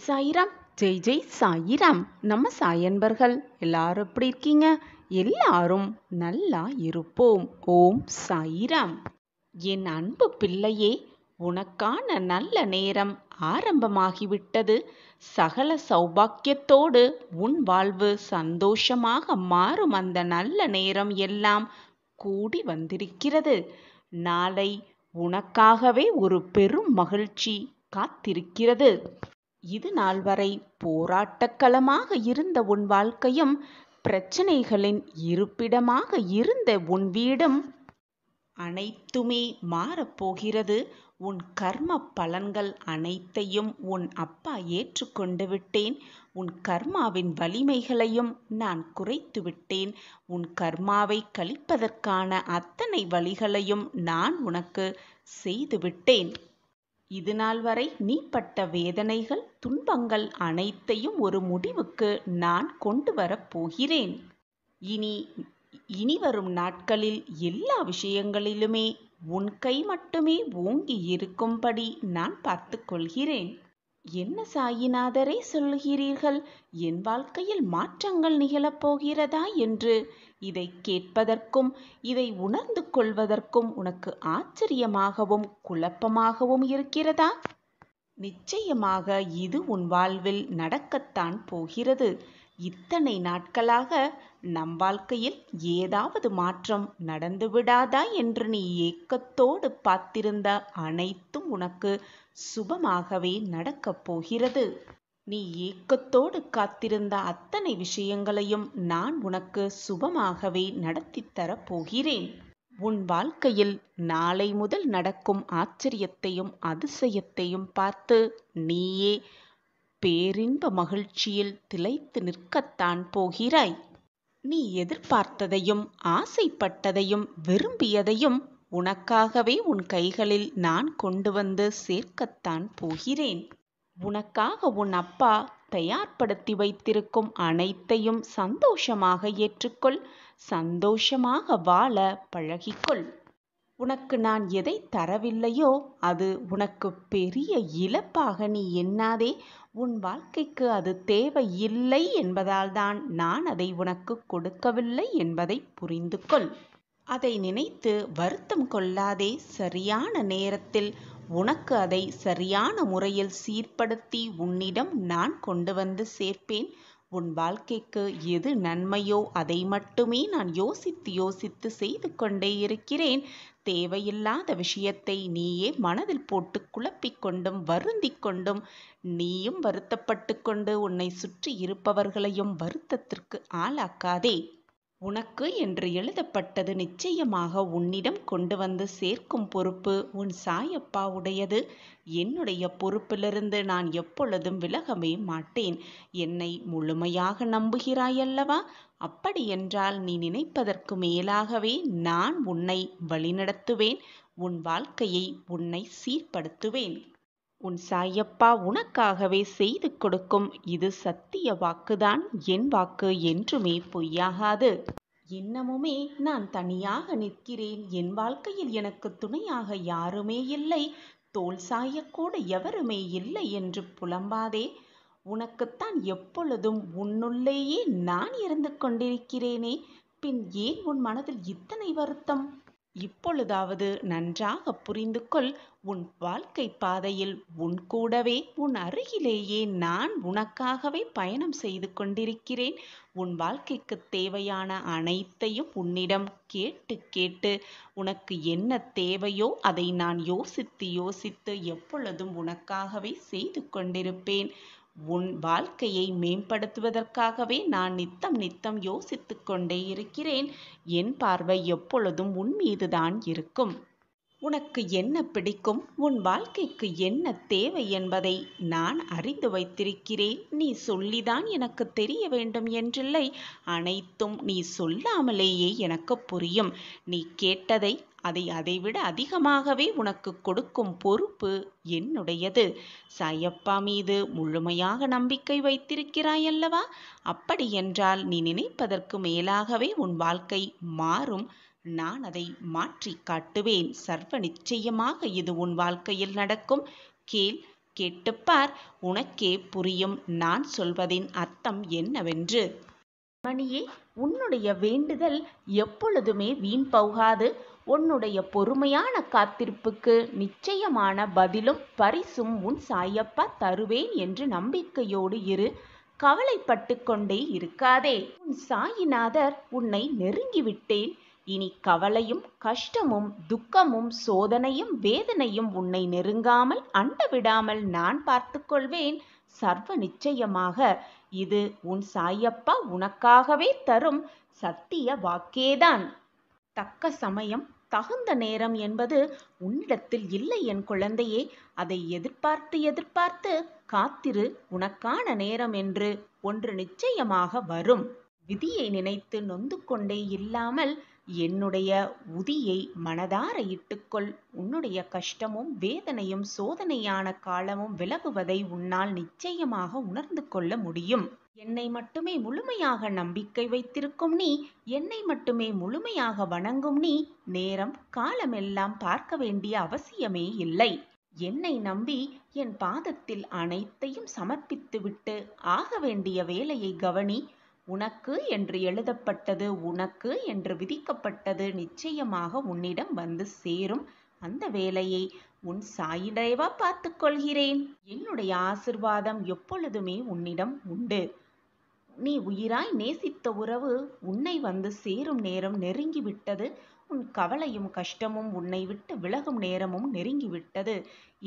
சாய்ராம். ஜெய் ஜெய் சாய்ராம். நம்ம சாயன்பர்கள் எல்லாரும் எப்படி இருக்கீங்க? எல்லாரும் நல்லா இருப்போம். ஓம் சாய்ராம். என் அன்பு பிள்ளையே, உனக்கான நல்ல நேரம் ஆரம்பமாகிவிட்டது. சகல சௌபாக்கியத்தோடு உன் வாழ்வு சந்தோஷமாக மாறும் அந்த நல்ல நேரம் எல்லாம் கூடி வந்திருக்கிறது. நாளை உனக்காகவே ஒரு பெரும் மகிழ்ச்சி காத்திருக்கிறது. இது நாள் வரை போராட்டக்களமாக இருந்த உன் வாழ்க்கையும், பிரச்சனைகளின் இருப்பிடமாக இருந்த உன் வீடும் அனைத்துமே மாறப்போகிறது. உன் கர்ம பலன்கள் அனைத்தையும் உன் அப்பா ஏற்றுக்கொண்டு விட்டேன். உன் கர்மாவின் வலிமைகளையும் நான் குறைத்து விட்டேன். உன் கர்மாவை கழிப்பதற்கான அத்தனை வழிகளையும் நான் உனக்கு செய்துவிட்டேன். இது நாள் வரை நீ பட்ட வேதனைகள், துன்பங்கள் அனைத்தையும் ஒரு முடிவுக்கு நான் கொண்டு வரப் போகிறேன். இனி வரும் நாட்களில் எல்லா விஷயங்களிலுமே உன் கை மட்டுமே ஓங்கி இருக்கும்படி நான் பார்த்து கொள்கிறேன். என்ன சாயிநாதரே சொல்லுகிறீர்கள்? என் வாழ்க்கையில் மாற்றங்கள் நிகழப்போகிறதா என்று இதை கேட்பதற்கும் இதை உணர்ந்து கொள்வதற்கும் உனக்கு ஆச்சரியமாகவும் குழப்பமாகவும் இருக்கிறதா? நிச்சயமாக இது உன் வாழ்வில் நடக்கத்தான் போகிறது. இத்தனை நாட்களாக நம் வாழ்க்கையில் ஏதாவது மாற்றம் நடந்துவிடாதா என்று நீ ஏக்கத்தோடு பார்த்திருந்த அனைத்தும் உனக்கு சுபமாகவே நடக்கப் போகிறது. நீ ஏக்கத்தோடு காத்திருந்த அத்தனை விஷயங்களையும் நான் உனக்கு சுபமாகவே நடத்தித் தரப் போகிறேன். உன் வாழ்க்கையில் நாளை முதல் நடக்கும் ஆச்சரியத்தையும் அதிசயத்தையும் பார்த்து நீயே பேரின்ப மகிழ்ச்சியில் திளைத்து நிற்கத்தான் போகிறாய். நீ எதிர்பார்த்ததையும் ஆசைப்பட்டதையும் விரும்பியதையும் உனக்காகவே உன் கைகளில் நான் கொண்டு வந்து சேர்க்கத்தான் போகிறேன். உனக்காக உன் அப்பா தயார்படுத்தி வைத்திருக்கும் அனைத்தையும் சந்தோஷமாக ஏற்றுக்கொள். சந்தோஷமாக வாழ பழகிக்கொள். உனக்கு நான் எதை தரவில்லையோ அது உனக்கு பெரிய இழப்பாக நீ எண்ணாதே. உன் வாழ்க்கைக்கு அது தேவையில்லை என்பதால் தான் நான் அதை உனக்கு கொடுக்கவில்லை என்பதை புரிந்து கொள். அதை நினைத்து வருத்தம் கொள்ளாதே. சரியான நேரத்தில் உனக்கு அதை சரியான முறையில் சீர்படுத்தி உன்னிடம் நான் கொண்டு வந்து சேர்ப்பேன். உன் வாழ்க்கைக்கு எது நன்மையோ அதை மட்டுமே நான் யோசித்து செய்து கொண்டே இருக்கிறேன். தேவையில்லாத விஷயத்தை நீயே மனதில் போட்டு குழப்பிக் கொண்டும் வருந்திக் கொண்டும் நீயும் வருத்தப்பட்டு கொண்டு உன்னை சுற்றி இருப்பவர்களையும் வருத்தத்திற்கு ஆளாக்காதே. உனக்கு என்று எழுதப்பட்டது நிச்சயமாக உன்னிடம் கொண்டு வந்து சேர்க்கும் பொறுப்பு உன் சாயப்பா உடையது. என்னுடைய பொறுப்பிலிருந்து நான் எப்பொழுதும் விலகவே மாட்டேன். என்னை முழுமையாக நம்புகிறாயல்லவா? அப்படியென்றால் நீ நினைப்பதற்கு மேலாகவே நான் உன்னை வழிநடத்துவேன். உன் வாழ்க்கையை உன்னை சீர்படுத்துவேன். உன் சாயப்பா உனக்காகவே செய்து கொடுக்கும் இது சத்திய வாக்குதான். என் வாக்கு என்றுமே பொய்யாகாது. இன்னமுமே நான் தனியாக நிற்கிறேன். என் வாழ்க்கையில் எனக்கு துணையாக யாருமே இல்லை, தோள் சாயக்கூட எவருமே இல்லை என்று புலம்பாதே. உனக்குத்தான் எப்பொழுதும் உன்னுள்ளேயே நான் இருந்து கொண்டிருக்கிறேனே, பின் ஏன் உன் மனதில் இத்தனை வருத்தம்? இப்பொழுதாவது நன்றாக புரிந்து கொள். உன் வாழ்க்கை பாதையில் உன் கூடவே உன் அருகிலேயே நான் உனக்காகவே பயணம் செய்து கொண்டிருக்கிறேன். உன் வாழ்க்கைக்கு தேவையான அனைத்தையும் உன்னிடம் கேட்டு உனக்கு என்ன தேவையோ அதை நான் யோசித்து எப்பொழுதும் உனக்காகவே செய்து கொண்டிருப்பேன். உன் வாழ்க்கையை மேம்படுத்துவதற்காகவே நான் நித்தம் யோசித்து கொண்டே இருக்கிறேன். என் பார்வை எப்பொழுதும் உன் மீதுதான் இருக்கும். உனக்கு என்ன பிடிக்கும், உன் வாழ்க்கைக்கு என்ன தேவை என்பதை நான் அறிந்து வைத்திருக்கிறேன். நீ சொல்லிதான் எனக்கு தெரிய வேண்டும் என்றில்லை. அனைத்தும் நீ சொல்லாமலேயே எனக்கு புரியும். நீ கேட்டதை அதைவிட அதிகமாகவே உனக்கு கொடுக்கும் பொறுப்பு என்னுடையது. சாயப்பா மீது முழுமையாக நம்பிக்கை வைத்திருக்கிறாயல்லவா? அப்படியென்றால் நீ நினைப்பதற்கு மேலாகவே உன் வாழ்க்கை மாறும். நான் அதை மாற்றி காட்டுவேன். சர்வ நிச்சயமாக இது உன் வாழ்க்கையில் நடக்கும். கேள், கேட்டுப்பார், உனக்கே புரியும் நான் சொல்வதின் அர்த்தம் என்னவென்று. மணியே, உன்னுடைய வேண்டுதல் எப்பொழுதுமே வீண் போகாது. உன்னுடைய பொறுமையான காத்திருப்புக்கு நிச்சயமான பதிலும் பரிசும் உன் சாயப்பா தருவேன் என்று நம்பிக்கையோடு இரு. கவலைப்பட்டு கொண்டே இருக்காதே. உன் சாயிநாதர் உன்னை நெருங்கிவிட்டேன். இனி கவலையும் கஷ்டமும் துக்கமும் சோதனையும் வேதனையும் உன்னை நெருங்காமல் அண்ட விடாமல் நான் பார்த்து கொள்வேன். சர்வ நிச்சயமாக இது உன் சாயப்பா உனக்காகவே தரும் சத்திய வாக்கேதான். தக்க சமயம் தகுந்த நேரம் என்பது உன்னிடத்தில் இல்லை என் குழந்தையே. அதை எதிர்பார்த்து காத்திரு. உனக்கான நேரம் என்று ஒன்று நிச்சயமாக வரும். விதியை நினைத்து நொந்து கொண்டே இல்லாமல் என்னுடைய உதியை மனதார இட்டுக்கொள். உன்னுடைய கஷ்டமும் வேதனையும் சோதனையான காலமும் விலகுவதை உன்னால் நிச்சயமாக உணர்ந்து கொள்ள முடியும். என்னை மட்டுமே முழுமையாக நம்பிக்கை வைத்திருக்கும் நீ, என்னை மட்டுமே முழுமையாக வணங்கும் நீ, நேரம் காலமெல்லாம் பார்க்க வேண்டிய அவசியமே இல்லை. என்னை நம்பி என் பாதத்தில் அனைத்தையும் சமர்ப்பித்துவிட்டு ஆக வேண்டிய வேலையை கவனி. உனக்கு என்று எழுதப்பட்டது, உனக்கு என்று விதிக்கப்பட்டது நிச்சயமாக உன்னிடம் வந்து சேரும். அந்த வேலையை உன் சாயிடேவா பார்த்து கொள்கிறேன். என்னுடைய ஆசிர்வாதம் எப்பொழுதுமே உன்னிடம் உண்டு. நீ உயிராய் நேசித்த உறவு உன்னை வந்து சேரும் நேரம் நெருங்கிவிட்டது. உன் கவலையும் கஷ்டமும் உன்னை விட்டு விலகும் நேரமும் நெருங்கிவிட்டது.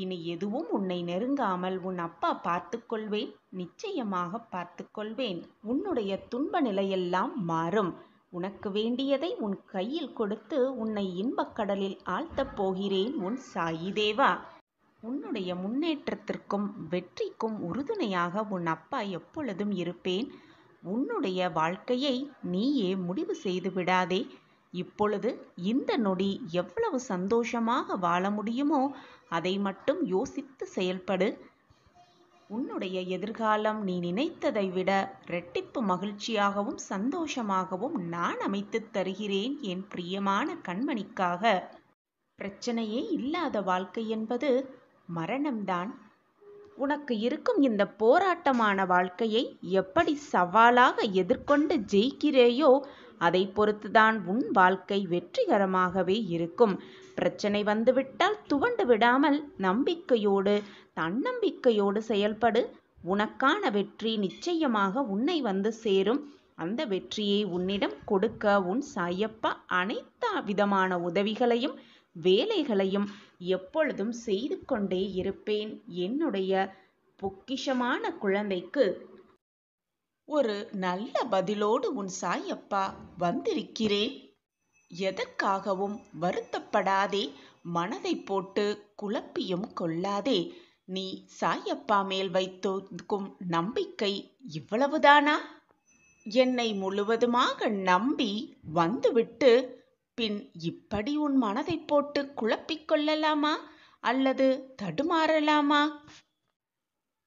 இனி எதுவும் உன்னை நெருங்காமல் உன் அப்பா பார்த்து கொள்வேன். நிச்சயமாக பார்த்து கொள்வேன். உன்னுடைய துன்ப நிலையெல்லாம் மாறும். உனக்கு வேண்டியதை உன் கையில் கொடுத்து உன்னை இன்பக்கடலில் ஆழ்த்தப் போகிறேன் உன் சாயிதேவா. உன்னுடைய முன்னேற்றத்திற்கும் வெற்றிக்கும் உறுதுணையாக உன் அப்பா எப்பொழுதும் இருப்பேன். உன்னுடைய வாழ்க்கையை நீயே முடிவு செய்து விடாதே. இப்பொழுது இந்த நொடி எவ்வளவு சந்தோஷமாக வாழ முடியுமோ அதை மட்டும் யோசித்து செயல்படு. உன்னுடைய எதிர்காலம் நீ நினைத்ததை விட இரட்டிப்பு மகிழ்ச்சியாகவும் சந்தோஷமாகவும் நான் அமைத்து தருகிறேன் என் பிரியமான கண்மணிக்காக. பிரச்சனையே இல்லாத வாழ்க்கை என்பது மரணம்தான். உனக்கு இருக்கும் இந்த போராட்டமான வாழ்க்கையை எப்படி சவாலாக எதிர்கொண்டு ஜெயிக்கிறேயோ அதை பொறுத்துதான் உன் வாழ்க்கை வெற்றிகரமாகவே இருக்கும். பிரச்சனை வந்துவிட்டால் துவண்டு விடாமல் நம்பிக்கையோடு தன்னம்பிக்கையோடு செயல்படு. உனக்கான வெற்றி நிச்சயமாக உன்னை வந்து சேரும். அந்த வெற்றியை உன்னிடம் கொடுக்க உன் சாயப்பா அனைத்து விதமான உதவிகளையும் வேலைகளையும் எப்பொழுதும் செய்து கொண்டே இருப்பேன். என்னுடைய பொக்கிஷமான குழந்தைக்கு ஒரு நல்ல பதிலோடு உன் சாயப்பா வந்திருக்கிறேன். எதற்காகவும் வருத்தப்படாதே. மனதை போட்டு குழப்பியும் கொள்ளாதே. நீ சாயப்பா மேல் வைத்திருக்கும் நம்பிக்கை இவ்வளவுதானா? என்னை முழுவதுமாக நம்பி வந்துவிட்டு பின் இப்படி உன் மனதை போட்டு குழப்பிக் கொள்ளலாமா அல்லது தடுமாறலாமா?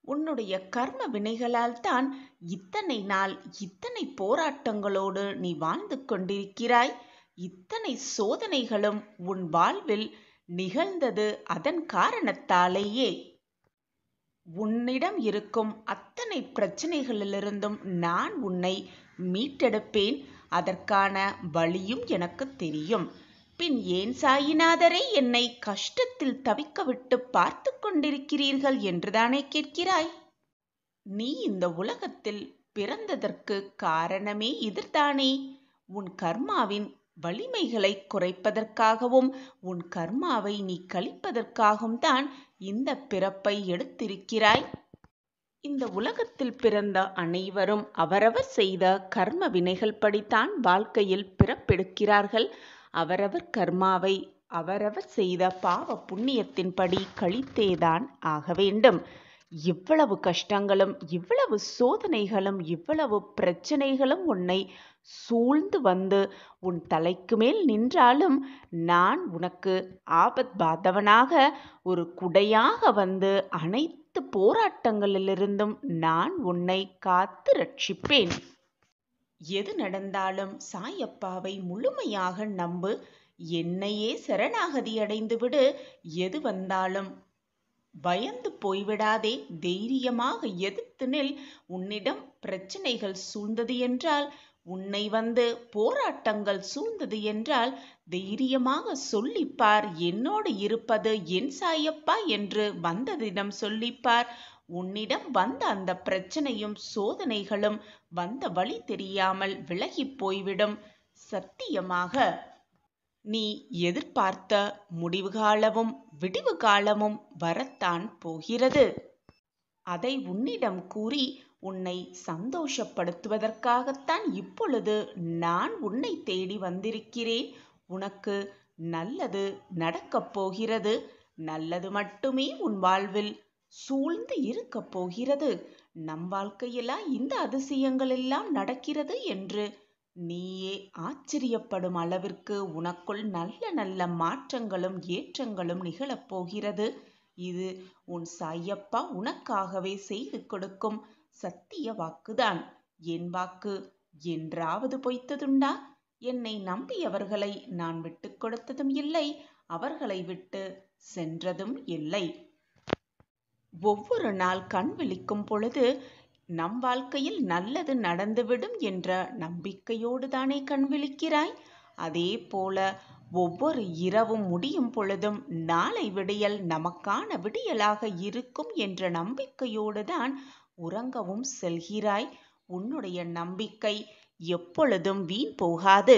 உன்னுடைய கர்ம வினைகளால் தான் இத்தனை நாள் இத்தனை போராட்டங்களோடு நீ வாழ்ந்து கொண்டிருக்கிறாய். இத்தனை சோதனைகளும் உன் வாழ்வில் நிகழ்ந்தது அதன் காரணத்தாலேயே. உன்னிடம் இருக்கும் அத்தனை பிரச்சனைகளிலிருந்தும் நான் உன்னை மீட்டெடுப்பேன். அதற்கான வழியும் எனக்கு தெரியும். பின் ஏன் சாயிநாதரை என்னை கஷ்டத்தில் தவிக்க விட்டு பார்த்து கொண்டிருக்கிறீர்கள் என்றுதானே கேட்கிறாய்? நீ இந்த உலகத்தில் பிறந்ததற்கு காரணமே இதுதானே. உன் கர்மாவின் வலிமைகளை குறைப்பதற்காகவும் உன் கர்மாவை நீ கழிப்பதற்காகவும் தான் இந்த பிறப்பை எடுத்திருக்கிறாய். இந்த உலகத்தில் பிறந்த அனைவரும் அவரவர் செய்த கர்ம வினைகள் படித்தான் வாழ்க்கையில் பிறப்பெடுக்கிறார்கள். அவரவர் கர்மாவை அவரவர் செய்த பாவ புண்ணியத்தின்படி கழித்தேதான் ஆக வேண்டும். இவ்வளவு கஷ்டங்களும் இவ்வளவு சோதனைகளும் இவ்வளவு பிரச்சனைகளும் உன்னை சூழ்ந்து வந்து உன் தலைக்கு மேல் நின்றாலும் நான் உனக்கு ஆபத் பாந்தவனாக ஒரு குடையாக வந்து அனைத்து போராட்டங்களிலிருந்தும் நான் உன்னை காத்து ரட்சிப்பேன். எது நடந்தாலும் சாயப்பாவை முழுமையாக நம்பு. என்னையே சரணாகதி அடைந்து விடு. எது வந்தாலும் பயந்து போய்விடாதே, தைரியமாக எதிர்த்து நில். உன்னிடம் பிரச்சனைகள் சூழ்ந்தது என்றால், உன்னை வந்து போராட்டங்கள் சூழ்ந்தது என்றால், தைரியமாக சொல்லிப்பார். என்னோடு இருப்பது என் சாயப்பா என்று வந்ததிடம் சொல்லிப்பார். உன்னிடம் வந்த அந்த பிரச்சனையும் சோதனைகளும் வந்த வழி தெரியாமல் விலகி போய்விடும். சத்தியமாக நீ எதிர்பார்த்த முடிவு காலமும் விடிவு காலமும் வரத்தான் போகிறது. அதை உன்னிடம் கூறி உன்னை சந்தோஷப்படுத்துவதற்காகத்தான் இப்பொழுது நான் உன்னை தேடி வந்திருக்கிறேன். உனக்கு நல்லது நடக்கப் போகிறது. நல்லது மட்டுமே உன் வாழ்வில் சூழ்ந்து இருக்கப் போகிறது. நம் வாழ்க்கையிலா இந்த அதிசயங்கள் எல்லாம் நடக்கிறது என்று நீயே ஆச்சரியப்படும் அளவிற்கு உனக்குள் நல்ல நல்ல மாற்றங்களும் ஏற்றங்களும் நிகழப்போகிறது. இது உன் சாயப்பா உனக்காகவே செய்து கொடுக்கும் சத்திய வாக்குதான். என் வாக்கு என்றாவது பொய்த்ததுண்டா? என்னை நம்பியவர்களை நான் விட்டு கொடுத்ததும் இல்லை, அவர்களை விட்டு சென்றதும் இல்லை. ஒவ்வொரு நாள் கண் விழிக்கும் பொழுது நம் வாழ்க்கையில் நல்லது நடந்துவிடும் என்ற நம்பிக்கையோடு தானே கண் விழிக்கிறாய்? அதே போல ஒவ்வொரு இரவும் முடியும் பொழுதும் நாளை விடியல் நமக்கான விடியலாக இருக்கும் என்ற நம்பிக்கையோடு தான் உறங்கவும் செல்கிறாய். உன்னுடைய நம்பிக்கை எப்பொழுதும் வீண் போகாது.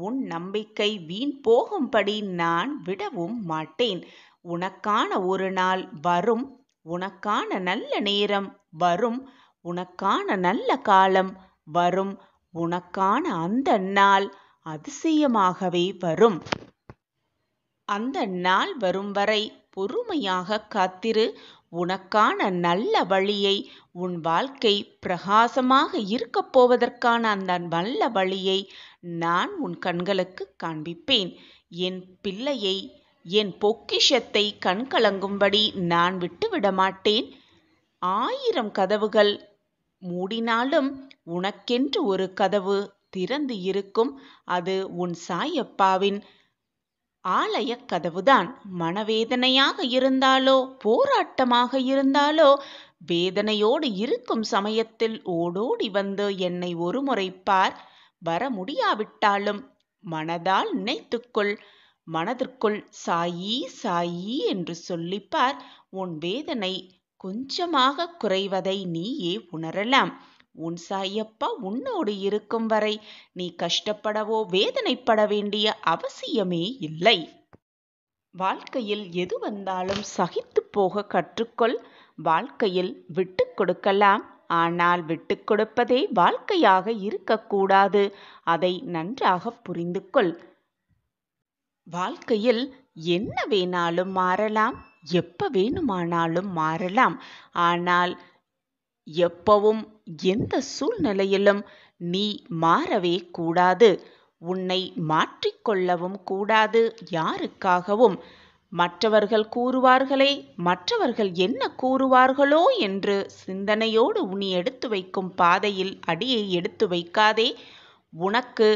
உன் நம்பிக்கை வீண் போகும்படி நான் விடவும் மாட்டேன். உனக்கான ஒரு நாள் வரும். உனக்கான நல்ல நேரம் வரும். உனக்கான நல்ல காலம் வரும். உனக்கான அந்த நாள் அதிசயமாகவே வரும். அந்த நாள் வரும் வரை பொறுமையாக காத்திரு. உனக்கான நல்ல வழியை, உன் வாழ்க்கை பிரகாசமாக இருக்கப் போவதற்கான அந்த நல்ல வழியை நான் உன் கண்களுக்கு காண்பிப்பேன். என் பிள்ளையை, என் பொக்கிஷத்தை கண்கலங்கும்படி நான் விட்டுவிட மாட்டேன். 1000 கதவுகள் மூடினாலும் உனக்கென்று ஒரு கதவு திறந்து இருக்கும். அது உன் சாயப்பாவின் ஆலய கதவுதான். மனவேதனையாக இருந்தாலோ போராட்டமாக இருந்தாலோ வேதனையோடு இருக்கும் சமயத்தில் ஓடோடி வந்து என்னை ஒரு முறை பார். வர முடியாவிட்டாலும் மனதால் நினைத்துக்கொள். மனதிற்குள் சாயி சாயி என்று சொல்லிப்பார். உன் வேதனை கொஞ்சமாக குறைவதை நீயே உணரலாம். உன் சாயப்பா உன்னோடு இருக்கும் வரை நீ கஷ்டப்படவோ வேதனைப்பட வேண்டிய அவசியமே இல்லை. வாழ்க்கையில் எது வந்தாலும் சகித்து போக கற்றுக்கொள். வாழ்க்கையில் விட்டு கொடுக்கலாம். ஆனால் விட்டு கொடுப்பதே வாழ்க்கையாக இருக்கக்கூடாது. அதை நன்றாக புரிந்து கொள். வாழ்க்கையில் என்ன வேணாலும் மாறலாம், எப்ப வேணுமானாலும் மாறலாம். ஆனால் எப்பவும் எந்த சூழ்நிலையிலும் நீ மாறவே கூடாது. உன்னை மாற்றிக்கொள்ளவும் கூடாது யாருக்காகவும். மற்றவர்கள் கூறுவார்களே, மற்றவர்கள் என்ன கூறுவார்களோ என்று சிந்தனையோடு நீ எடுத்து வைக்கும் பாதையில் அடியை எடுத்து வைக்காதே. உனக்கு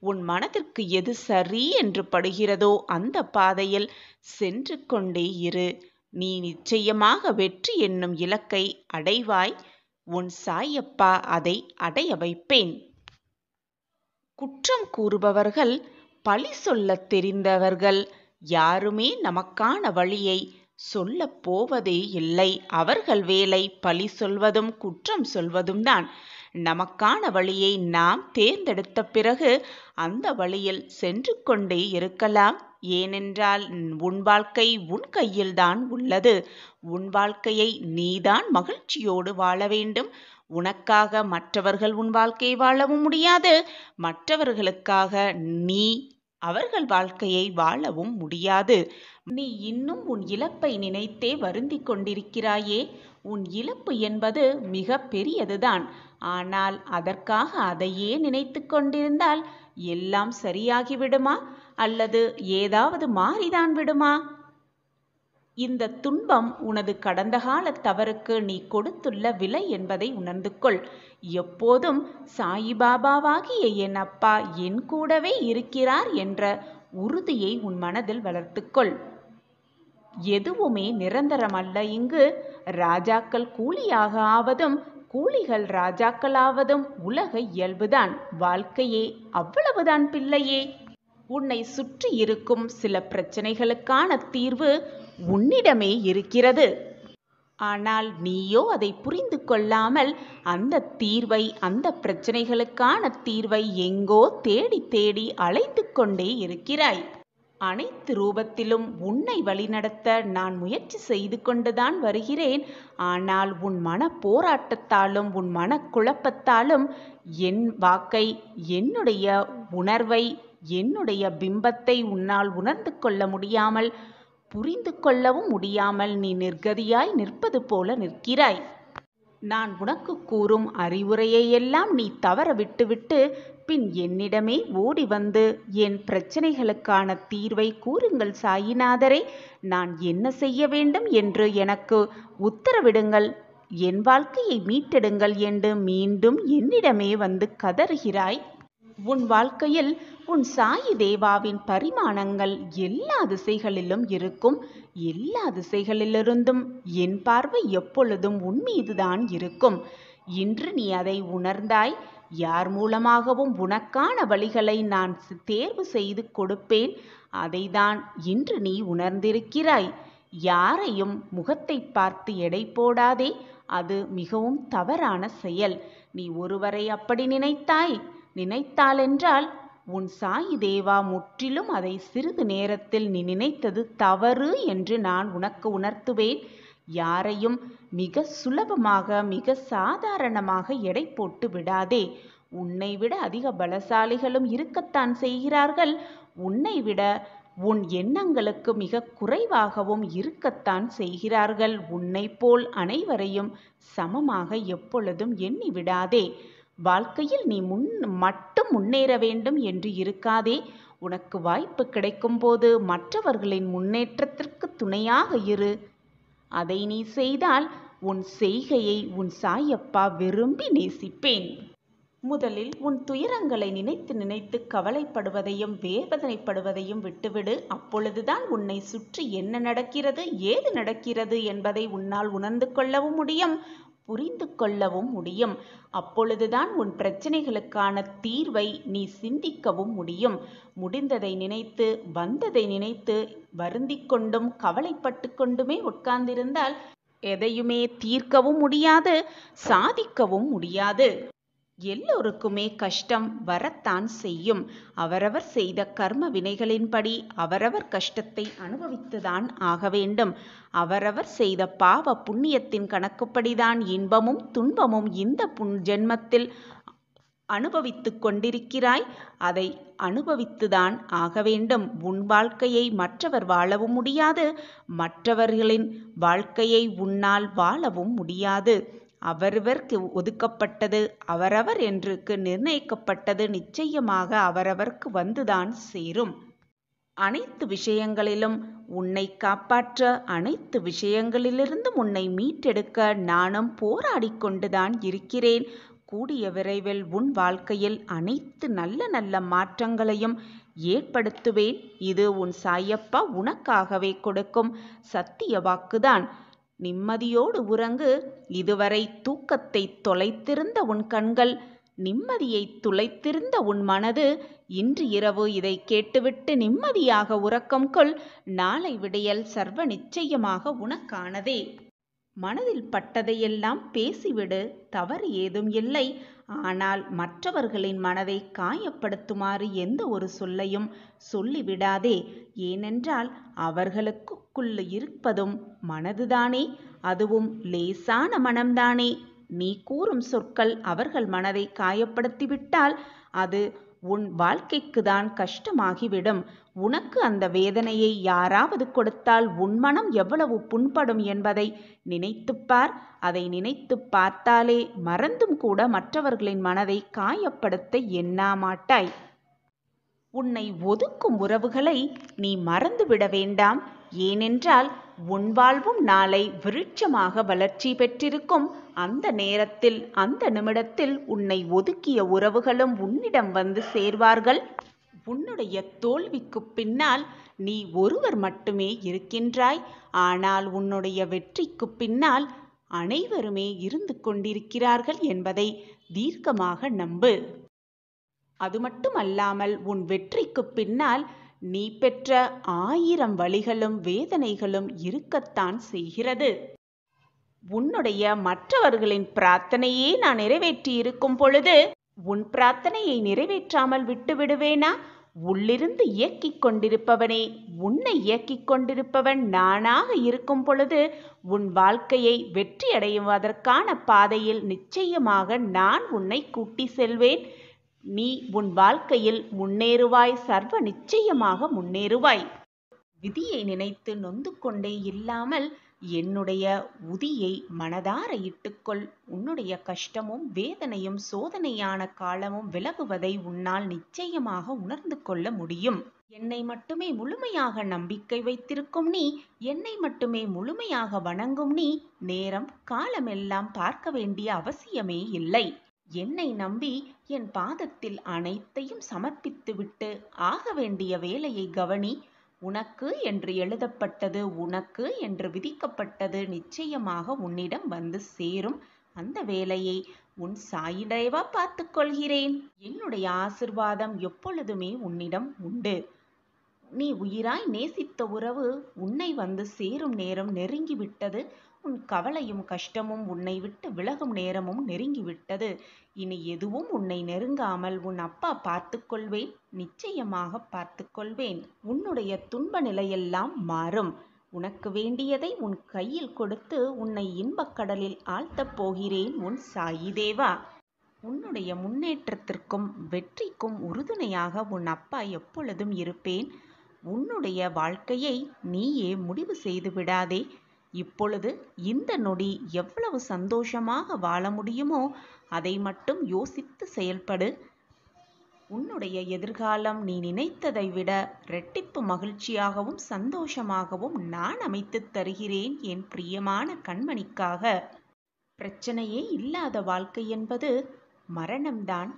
உன் மனதிற்கு எது சரி என்று படுகிறதோ அந்த பாதையில் சென்று கொண்டே இரு. நீ நிச்சயமாக வெற்றி என்னும் இலக்கை அடைவாய். உன் சாயப்பா அதை அடைய வைப்பேன். குற்றம் கூறுபவர்கள், பழி சொல்லத் தெரிந்தவர்கள் யாருமே நமக்கான வழியை சொல்லப் போவதே இல்லை. அவர்கள் வேலை பழி சொல்வதும் குற்றம் சொல்வதும் தான். நமக்கான வழியை நாம் தேர்ந்தெடுத்த பிறகு அந்த வழியில் சென்று கொண்டே இருக்கலாம். ஏனென்றால் உன் வாழ்க்கை உன் கையில்தான் உள்ளது. உன் வாழ்க்கையை நீதான் மகிழ்ச்சியோடு வாழ வேண்டும். உனக்காக மற்றவர்கள் உன் வாழ்க்கையை வாழவும் முடியாது. மற்றவர்களுக்காக நீ அவர்கள் வாழ்க்கையை வாழவும் முடியாது. நீ இன்னும் உன் இழப்பை நினைத்தே வருந்திக் கொண்டிருக்கிறாயே. உன் இழப்பு என்பது மிக பெரியதுதான். ஆனால் அதற்காக அதையே நினைத்து கொண்டிருந்தால் எல்லாம் சரியாகிவிடுமா? அல்லது ஏதாவது மாறிதான் விடுமா? இந்த துன்பம் உனது கடந்த கால தவறுக்கு நீ கொடுத்துள்ள விலை என்பதை உணர்ந்து கொள். எப்போதும் சாயிபாபாவாகிய என் அப்பா என் கூடவே இருக்கிறார் என்ற உறுதியை உன் மனதில் வளர்த்துக்கொள். எதுவுமே நிரந்தரமல்ல இங்கு. ராஜாக்கள் கூலியாக ஆவதும் கூலிகள் ராஜாக்களாவதும் உலக இயல்புதான். வாழ்க்கையே அவ்வளவுதான் பிள்ளையே. உன்னை சுற்றி இருக்கும் சில பிரச்சனைகளுக்கான தீர்வு உன்னிடமே இருக்கிறது. ஆனால் நீயோ அதை புரிந்து கொள்ளாமல் அந்த தீர்வை, அந்த பிரச்சனைகளுக்கான தீர்வை எங்கோ தேடி தேடி அலைந்து கொண்டே இருக்கிறாய். அனைத்து ரூபத்திலும் உன்னை வழிநடத்த நான் முயற்சி செய்து கொண்டுதான் வருகிறேன். ஆனால் உன் மன போராட்டத்தாலும் உன் மனக்குழப்பத்தாலும் என் வாக்கை, என்னுடைய உணர்வை, என்னுடைய பிம்பத்தை உன்னால் உணர்ந்து கொள்ள முடியாமல், புரிந்து கொள்ளவும் முடியாமல் நீ நிர்கதியாய் நிற்பது போல நிற்கிறாய். நான் உனக்கு கூறும் அறிவுரையெல்லாம் நீ தவற விட்டுவிட்டு பின் என்னிடமே ஓடி வந்து என் பிரச்சனைகளுக்கான தீர்வை கூறுங்கள் சாயிநாதரே, நான் என்ன செய்ய வேண்டும் என்று எனக்கு உத்தரவிடுங்கள், என் வாழ்க்கையை மீட்டெடுங்கள் என்று மீண்டும் என்னிடமே வந்து கதறுகிறாய். உன் வாழ்க்கையில் உன் சாயி தேவாவின் பரிமாணங்கள் எல்லா திசைகளிலும் இருக்கும். எல்லா திசைகளிலிருந்தும் என் பார்வை எப்பொழுதும் உன் மீதுதான் இருக்கும். இன்று நீ அதை உணர்ந்தாய். யார் மூலமாகவும் உனக்கான வழிகளை நான் தேர்வு செய்து கொடுப்பேன். அதைதான் இன்று நீ உணர்ந்திருக்கிறாய். யாரையும் முகத்தை பார்த்து எடை போடாதே. அது மிகவும் தவறான செயல். நீ ஒருவரை அப்படி நினைத்தாலென்றால் உன் சாயி தேவா முற்றிலும் அதை சிறிது நேரத்தில் நீ நினைத்தது தவறு என்று நான் உனக்கு உணர்த்துவேன். யாரையும் மிக சுலபமாக, மிக சாதாரணமாக எடை போட்டு விடாதே. உன்னை விட அதிக பலசாலிகளும் இருக்கத்தான் செய்கிறார்கள். உன்னை விட உன் எண்ணங்களுக்கு மிக குறைவாகவும் இருக்கத்தான் செய்கிறார்கள். உன்னை போல் அனைவரையும் சமமாக எப்பொழுதும் எண்ணி விடாதே. வாழ்க்கையில் நீ மட்டும் முன்னேற வேண்டும் என்று இருக்காதே. உனக்கு வாய்ப்பு கிடைக்கும் போது மற்றவர்களின் முன்னேற்றத்திற்கு துணையாக இரு. அதை நீ செய்தால் உன் செய்கையை உன் சாயப்பா விரும்பி நேசிப்பேன். முதலில் உன் துயரங்களை நினைத்து நினைத்து கவலைப்படுவதையும் வேதனைப்படுவதையும் விட்டுவிடு. அப்பொழுதுதான் உன்னை சுற்றி என்ன நடக்கிறது, ஏது நடக்கிறது என்பதை உன்னால் உணர்ந்து கொள்ளவும் முடியும், புரிந்து கொள்ளவும் முடியும். அப்பொழுதுதான் உன் பிரச்சனைகளுக்கான தீர்வை நீ சிந்திக்கவும் முடியும். முடிந்ததை நினைத்து, வந்ததை நினைத்து வருந்திக் கொண்டும் கவலைப்பட்டு கொண்டுமே உட்கார்ந்திருந்தால் எதையுமே தீர்க்கவும் முடியாது, சாதிக்கவும் முடியாது. எல்லோருக்குமே கஷ்டம் வரத்தான் செய்யும். அவரவர் செய்த கர்ம வினைகளின்படி அவரவர் கஷ்டத்தை அனுபவித்துதான் ஆக வேண்டும். அவரவர் செய்த பாவ புண்ணியத்தின் கணக்குப்படிதான் இன்பமும் துன்பமும் இந்த ஜென்மத்தில் அனுபவித்து கொண்டிருக்கிறாய். அதை அனுபவித்துதான் ஆக வேண்டும். உன் வாழ்க்கையை மற்றவர் வாழவும் முடியாது, மற்றவர்களின் வாழ்க்கையை உன்னால் வாழவும் முடியாது. அவரவர்க்கு ஒதுக்கப்பட்டது, அவரவர் என்றுக்கு நிர்ணயிக்கப்பட்டது நிச்சயமாக அவரவர்க்கு வந்துதான் சேரும். அனைத்து விஷயங்களிலும் உன்னை காப்பாற்ற, அனைத்து விஷயங்களிலிருந்தும் உன்னை மீட்டெடுக்க நானும் போராடி கொண்டுதான் இருக்கிறேன். கூடிய விரைவில் உன் வாழ்க்கையில் அனைத்து நல்ல நல்ல மாற்றங்களையும் ஏற்படுத்துவேன். இது உன் சாயப்பா உனக்காகவே கொடுக்கும் சத்திய வாக்குதான். நிம்மதியோடு உறங்கு. இதுவரை தூக்கத்தை தொலைத்திருந்த உன் கண்கள், நிம்மதியை துளைத்திருந்த உன் மனது இன்று இரவு இதை கேட்டுவிட்டு நிம்மதியாக உறக்கம் கொள். நாளை விடியல் சர்வ நிச்சயமாக உனக்கானதே. மனதில் பட்டதையெல்லாம் பேசிவிடு, தவறு ஏதும் இல்லை. ஆனால் மற்றவர்களின் மனதை காயப்படுத்துமாறு எந்த ஒரு சொல்லையும் சொல்லிவிடாதே. ஏனென்றால் அவர்களுக்குள் இருப்பதும் மனதுதானே, அதுவும் லேசான மனம்தானே. நீ கூறும் சொற்கள் அவர்கள் மனதை காயப்படுத்திவிட்டால் அது உன் வாழ்க்கைக்குதான் கஷ்டமாகிவிடும். உனக்கு அந்த வேதனையை யாராவது கொடுத்தால் உன் மனம் எவ்வளவு புண்படும் என்பதை நினைத்துப்பார். அதை நினைத்து பார்த்தாலே மறந்தும் கூட மற்றவர்களின் மனதை காயப்படுத்த எண்ணாமாட்டாய். உன்னை ஒதுக்கும் உறவுகளை நீ மறந்துவிட வேண்டாம். ஏனென்றால் உன் வாழ்வும் நாளை விருட்சமாக வளர்ச்சி பெற்றிருக்கும். அந்த நேரத்தில், அந்த நிமிடத்தில் உன்னை ஒதுக்கிய உறவுகளும் உன்னிடம் வந்து சேர்வார்கள். உன்னுடைய தோல்விக்குப் பின்னால் நீ ஒருவர் மட்டுமே இருக்கின்றாய். ஆனால் உன்னுடைய வெற்றிக்குப் பின்னால் அனைவருமே இருந்து கொண்டிருக்கிறார்கள் என்பதை தீர்க்கமாக நம்பு. அது மட்டுமல்லாமல் உன் வெற்றிக்குப் பின்னால் நீ பெற்ற 1000 வலிகளும் வேதனைகளும் இருக்கத்தான் செய்கிறது. உன்னுடைய மற்றவர்களின் பிரார்த்தனையே நான் நிறைவேற்றி இருக்கும் பொழுது உன் பிரார்த்தனையை நிறைவேற்றாமல் விட்டு விடுவேனா? உள்ளிருந்து இயக்கிக் கொண்டிருப்பவனே, உன்னை இயக்கிக் கொண்டிருப்பவன் நானாக இருக்கும் பொழுது உன் வாழ்க்கையை வெற்றியடைவதற்கான பாதையில் நிச்சயமாக நான் உன்னை கூட்டி செல்வேன். நீ உன் வாழ்க்கையில் முன்னேறுவாய், சர்வ நிச்சயமாக முன்னேறுவாய். விதியை நினைத்து நொந்து கொண்டே இல்லாமல் என்னுடைய உதியை மனதார இட்டுக்கொள். உன்னுடைய கஷ்டமும் வேதனையும் சோதனையான காலமும் விலகுவதை உன்னால் நிச்சயமாக உணர்ந்து கொள்ள முடியும். என்னை மட்டுமே முழுமையாக நம்பிக்கை வைத்திருக்கும் நீ, என்னை மட்டுமே முழுமையாக வணங்கும் நீ, நேரம் காலமெல்லாம் பார்க்க வேண்டிய அவசியமே இல்லை. என்னை நம்பி என் பாதத்தில் அனைத்தையும் சமர்ப்பித்துவிட்டு ஆக வேண்டிய வேலையை கவனி. உனக்கு என்று எழுதப்பட்டது, உனக்கு என்று விதிக்கப்பட்டது நிச்சயமாக உன்னிடம் வந்து சேரும். அந்த வேலையை உன் சாயிடேவா பார்த்துக் கொள்கிறேன். என்னுடைய ஆசிர்வாதம் எப்பொழுதுமே உன்னிடம் உண்டு. நீ உயிராய் நேசித்த உறவு உன்னை வந்து சேரும் நேரம் நெருங்கிவிட்டது. உன் கவலையும் கஷ்டமும் உன்னை விட்டு விலகும் நேரமும் நெருங்கிவிட்டது. இனி எதுவும் உன்னை நெருங்காமல் உன் அப்பா பார்த்து கொள்வேன், நிச்சயமாக பார்த்து கொள்வேன். உன்னுடைய துன்ப நிலையெல்லாம் மாறும். உனக்கு வேண்டியதை உன் கையில் கொடுத்து உன்னை இன்பக்கடலில் ஆழ்த்தப் போகிறேன் உன் சாயி தேவா. உன்னுடைய முன்னேற்றத்திற்கும் வெற்றிக்கும் உறுதுணையாக உன் அப்பா எப்பொழுதும் இருப்பேன். உன்னுடைய வாழ்க்கையை நீயே முடிவு செய்து விடாதே. இப்பொழுது இந்த நொடி எவ்வளவு சந்தோஷமாக வாழ முடியுமோ அதை மட்டும் யோசித்து செயல்படு. உன்னுடைய எதிர்காலம் நீ நினைத்ததை விட இரட்டிப்பு மகிழ்ச்சியாகவும் சந்தோஷமாகவும் நான் அமைத்து தருகிறேன் என் பிரியமான கண்மணிக்காக. பிரச்சனையே இல்லாத வாழ்க்கை என்பது மரணம்தான்.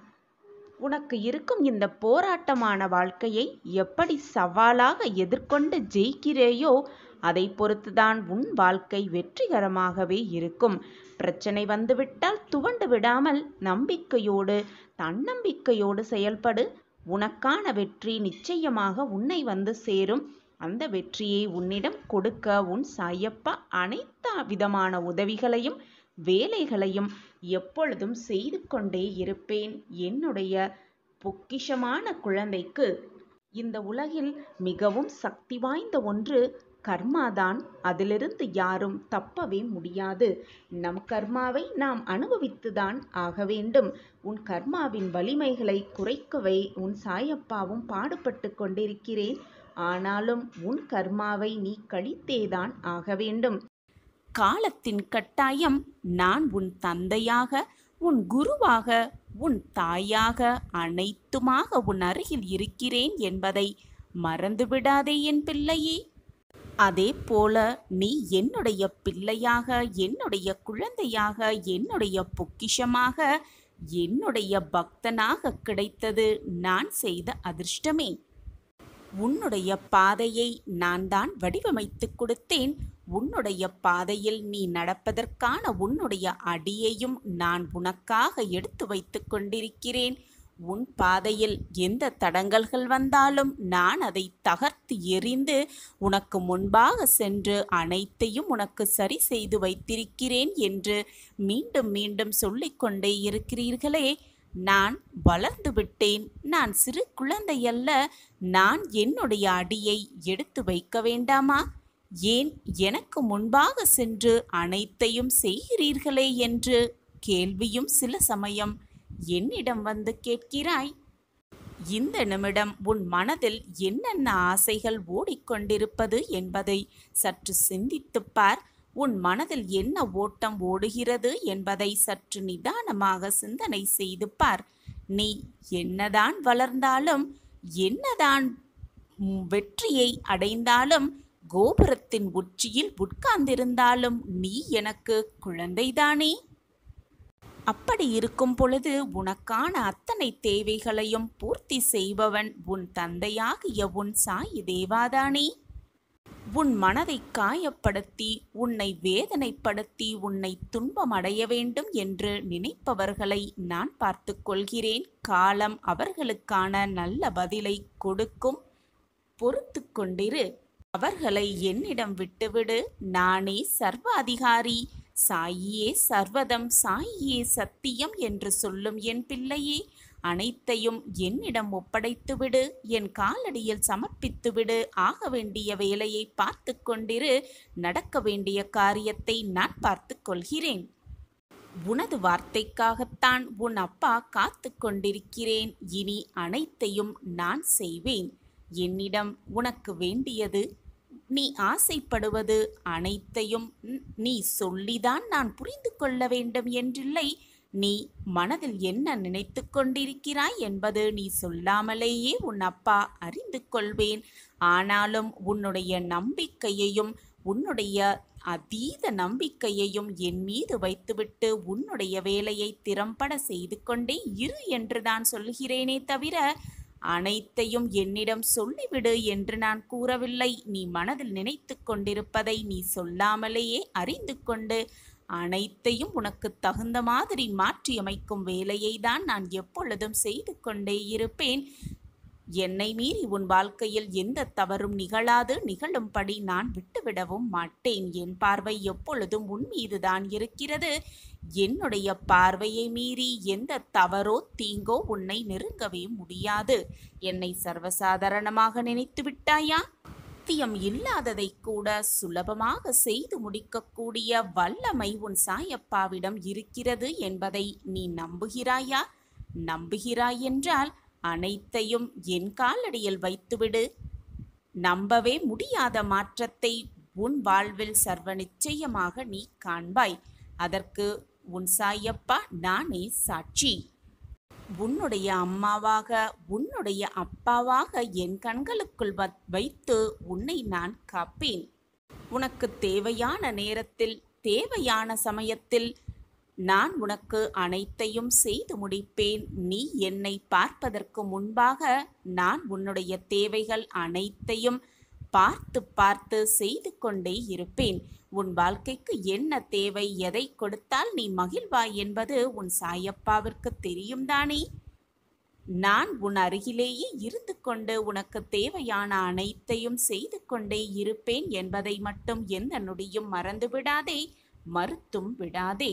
உனக்கு இருக்கும் இந்த போராட்டமான வாழ்க்கையை எப்படி சவாலாக எதிர்கொண்டு ஜெயிக்கிறேயோ அதை பொறுத்துதான் உன் வாழ்க்கை வெற்றிகரமாகவே இருக்கும். பிரச்சனை வந்துவிட்டால் துவண்டு விடாமல் நம்பிக்கையோடு தன்னம்பிக்கையோடு செயல்படு. உனக்கான வெற்றி நிச்சயமாக உன்னை வந்து சேரும். அந்த வெற்றியை உன்னிடம் கொடுக்க உன் சாயப்பா அனைத்து விதமான உதவிகளையும் வேலைகளையும் எப்பொழுதும் செய்து கொண்டே இருப்பேன். என்னுடைய பொக்கிஷமான குழந்தைக்கு இந்த உலகில் மிகவும் சக்தி வாய்ந்த ஒன்று கர்மாதான். அதிலிருந்து யாரும் தப்பவே முடியாது. நம் கர்மாவை நாம் அனுபவித்துதான் ஆக வேண்டும். உன் கர்மாவின் வலிமைகளை குறைக்கவே உன் சாயப்பாவும் பாடுபட்டு கொண்டிருக்கிறேன். ஆனாலும் உன் கர்மாவை நீ கழித்தேதான் ஆக வேண்டும். காலத்தின் கட்டாயம் நான் உன் தந்தையாக, உன் குருவாக, உன் தாயாக, அனைத்துமாக உன் அருகில் இருக்கிறேன் என்பதை மறந்துவிடாதே என் பிள்ளையே. அதே போல நீ என்னுடைய பிள்ளையாக, என்னுடைய குழந்தையாக, என்னுடைய பொக்கிஷமாக, என்னுடைய பக்தனாக கிடைத்தது நான் செய்த அதிர்ஷ்டமே. உன்னுடைய பாதையை நான் தான் வடிவமைத்து கொடுத்தேன். உன்னுடைய பாதையில் நீ நடப்பதற்கான உன்னுடைய அடியையும் நான் உனக்காக எடுத்து வைத்து கொண்டிருக்கிறேன். உன் பாதையில் எந்த தடங்கல்கள் வந்தாலும் நான் அதை தகர்த்து எறிந்து உனக்கு முன்பாக சென்று அனைத்தையும் உனக்கு சரி செய்து வைத்திருக்கிறேன் என்று மீண்டும் மீண்டும் சொல்லிக்கொண்டே இருக்கிறீர்களே. நான் வளர்ந்து விட்டேன். நான் சிறு குழந்தையல்ல. நான் என்னுடைய அடியை எடுத்து வைக்க வேண்டாமா? ஏன் எனக்கு முன்பாக சென்று அனைத்தையும் செய்கிறீர்களே என்று கேள்வியும் சில சமயம் என்னிடம் வந்து கேட்கிறாய். இந்த நிமிடம் உன் மனதில் என்னென்ன ஆசைகள் ஓடிக்கொண்டிருப்பது என்பதை சற்று சிந்தித்துப் பார். உன் மனதில் என்ன ஓட்டம் ஓடுகிறது என்பதை சற்று நிதானமாக சிந்தனை செய்து பார். நீ என்னதான் வளர்ந்தாலும், என்னதான் வெற்றியை அடைந்தாலும், கோபுரத்தின் உச்சியில் உட்கார்ந்திருந்தாலும் நீ எனக்கு குழந்தைதானே. அப்படி இருக்கும் பொழுது உனக்கான அத்தனை தேவைகளையும் பூர்த்தி செய்பவன் உன் தந்தையாகிய உன் சாயி தேவாதானே. உன் மனதை காயப்படுத்தி உன்னை வேதனைப்படுத்தி உன்னை துன்பமடைய வேண்டும் என்று நினைப்பவர்களை நான் பார்த்து கொள்கிறேன். காலம் அவர்களுக்கான நல்ல பதிலை கொடுக்கும். பொறுத்து கொண்டிரு. அவர்களை என்னிடம் விட்டுவிடு. நானே சர்வ அதிகாரி. சாயியே சர்வதம், சாயியே சத்தியம் என்று சொல்லும் என் பிள்ளையே, அனைத்தையும் என்னிடம் ஒப்படைத்துவிடு. என் காலடியில் சமர்ப்பித்துவிடு. ஆக வேண்டிய வேலையை பார்த்து கொண்டிரு. நடக்க வேண்டிய காரியத்தை நான் பார்த்து கொள்கிறேன். உனது வார்த்தைக்காகத்தான் உன் அப்பா காத்து கொண்டிருக்கிறேன். இனி அனைத்தையும் நான் செய்வேன். என்னிடம் உனக்கு வேண்டியது, நீ ஆசைப்படுவது அனைத்தையும் நீ சொல்லிதான் நான் புரிந்து கொள்ள வேண்டும் என்றில்லை. நீ மனதில் என்ன நினைத்து கொண்டிருக்கிறாய் என்பது நீ சொல்லாமலேயே உன் அப்பா அறிந்து கொள்வேன். ஆனாலும் உன்னுடைய நம்பிக்கையையும் உன்னுடைய அதீத நம்பிக்கையையும் என் மீது வைத்துவிட்டு உன்னுடைய வேலையை திறம்பட செய்து கொண்டே இரு என்று நான் சொல்கிறேனே தவிர அனைத்தையும் என்னிடம் சொல்லிவிடு என்று நான் கூறவில்லை. நீ மனதில் நினைத்து கொண்டிருப்பதை நீ சொல்லாமலேயே அறிந்து கொண்டு அனைத்தையும் உனக்கு தகுந்த மாதிரி மாற்றியமைக்கும் வேலையை தான் நான் எப்பொழுதும் செய்து கொண்டே இருப்பேன். என்னை மீறி உன் வாழ்க்கையில் எந்த தவறும் நிகழாது. நிகழும்படி நான் விட்டுவிடவும் மாட்டேன். என் பார்வை எப்பொழுதும் உன் மீதுதான் இருக்கிறது. என்னுடைய பார்வையை மீறி எந்த தவறோ தீங்கோ உன்னை நெருங்கவே முடியாது. என்னை சர்வசாதாரணமாக நினைத்து விட்டாயா? சாத்தியம் இல்லாததை கூட சுலபமாக செய்து முடிக்கக்கூடிய வல்லமை உன் சாயப்பாவிடம் இருக்கிறது என்பதை நீ நம்புகிறாயா? நம்புகிறாய் என்றால் அனைத்தையும் என் காலடியில் வைத்துவிடு. நம்பவே முடியாத மாற்றத்தை உன் வாழ்வில் சர்வ நிச்சயமாக நீ காண்பாய். அதற்கு உன் சாயப்பா நானே சாட்சி. உன்னுடைய அம்மாவாக உன்னுடைய அப்பாவாக என் கண்களுக்குள் வைத்து உன்னை நான் காப்பேன். உனக்கு தேவையான நேரத்தில் தேவையான சமயத்தில் நான் உனக்கு அனைத்தையும் செய்து முடிப்பேன். நீ என்னை பார்ப்பதற்கு முன்பாக நான் உன்னுடைய தேவைகள் அனைத்தையும் பார்த்து பார்த்து செய்து கொண்டே இருப்பேன். உன் வாழ்க்கைக்கு என்ன தேவை, எதை கொடுத்தால் நீ மகிழ்வாய் என்பது உன் சாயப்பாவிற்கு தெரியும் தானே. நான் உன் அருகிலேயே இருந்து கொண்டு உனக்கு தேவையான அனைத்தையும் செய்து கொண்டே இருப்பேன் என்பதை மட்டும் எந்த நொடியும் மறந்து விடாதே, மறுத்தும் விடாதே.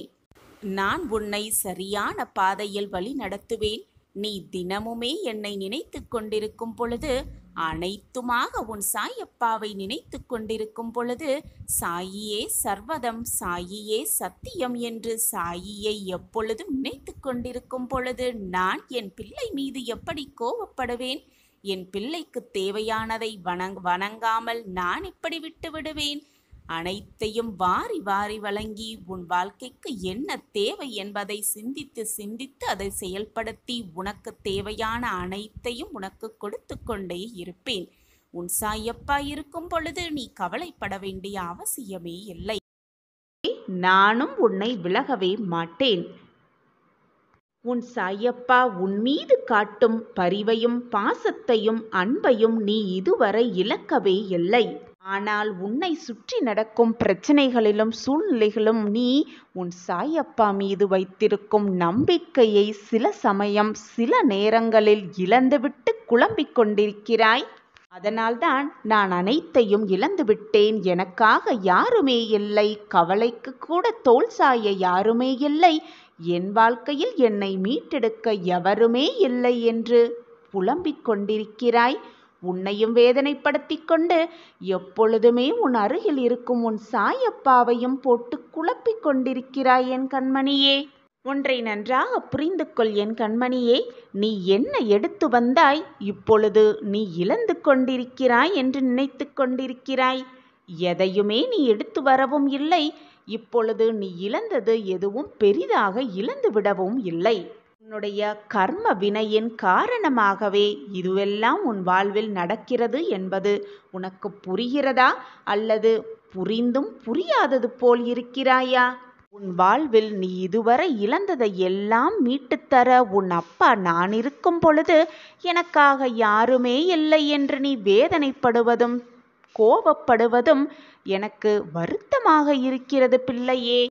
நான் உன்னை சரியான பாதையில் வழி நடத்துவேன். நீ தினமுமே என்னை நினைத்து கொண்டிருக்கும் பொழுது, அனைத்துமாக உன் சாயப்பாவை நினைத்து கொண்டிருக்கும் பொழுது, சாயியே சர்வதம், சாயியே சத்தியம் என்று சாயியை எப்பொழுதும் நினைத்து கொண்டிருக்கும் பொழுது நான் என் பிள்ளை மீது எப்படி கோபப்படுவேன்? என் பிள்ளைக்கு தேவையானதை வணங்காமல் நான் எப்படி விட்டு விடுவேன்? அனைத்தையும் வாரி வாரி வழங்கி உன் வாழ்க்கைக்கு என்ன தேவை என்பதை சிந்தித்து சிந்தித்து அதை செயல்படுத்தி உனக்கு தேவையான அனைத்தையும் உனக்கு கொடுத்து கொண்டே இருப்பேன். உன் சாயப்பா இருக்கும் பொழுது நீ கவலைப்பட வேண்டிய அவசியமே இல்லை. நானும் உன்னை விலகவே மாட்டேன். உன் சாயப்பா உன் மீது காட்டும் பரிவையும் பாசத்தையும் அன்பையும் நீ இதுவரை இழக்கவே இல்லை. ஆனால் உன்னை சுற்றி நடக்கும் பிரச்சனைகளிலும் சூழ்நிலைகளும் நீ உன் சாயப்பா மீது வைத்திருக்கும் நம்பிக்கையை சில சமயம் சில நேரங்களில் இழந்துவிட்டு குழம்பிக் கொண்டிருக்கிறாய். அதனால்தான் நான் அனைத்தையும் இழந்துவிட்டேன், எனக்காக யாருமே இல்லை, கவலைக்கு கூட தோள் சாய யாருமே இல்லை, என் வாழ்க்கையில் என்னை மீட்டெடுக்க எவருமே இல்லை என்று புலம்பிக் கொண்டிருக்கிறாய். உன்னையும் வேதனைப்படுத்தி கொண்டு எப்பொழுதுமே உன் அருகில் இருக்கும் உன் சாயப்பாவையும் போட்டு குழப்பிக் கொண்டிருக்கிறாய் என் கண்மணியே. ஒன்றை நன்றாக புரிந்து கொள் என் கண்மணியே. நீ என்ன எடுத்து வந்தாய், இப்பொழுது நீ இழந்து கொண்டிருக்கிறாய் என்று நினைத்து கொண்டிருக்கிறாய். எதையுமே நீ எடுத்து வரவும் இல்லை. இப்பொழுது நீ இழந்தது எதுவும் பெரிதாக இழந்து விடவும் இல்லை. உன்னுடைய கர்ம வினையின் காரணமாகவே இதுவெல்லாம் உன் வாழ்வில் நடக்கிறது என்பது உனக்கு புரிகிறதா? அல்லது புரிந்தும் புரியாதது போல் இருக்கிறாயா? உன் வாழ்வில் நீ இதுவரை இழந்ததை எல்லாம் மீட்டுத்தர உன் அப்பா நான் இருக்கும் பொழுது எனக்காக யாருமே இல்லை என்று நீ வேதனைப்படுவதும் கோபப்படுவதும் எனக்கு வருத்தமாக இருக்கிறது பிள்ளையே.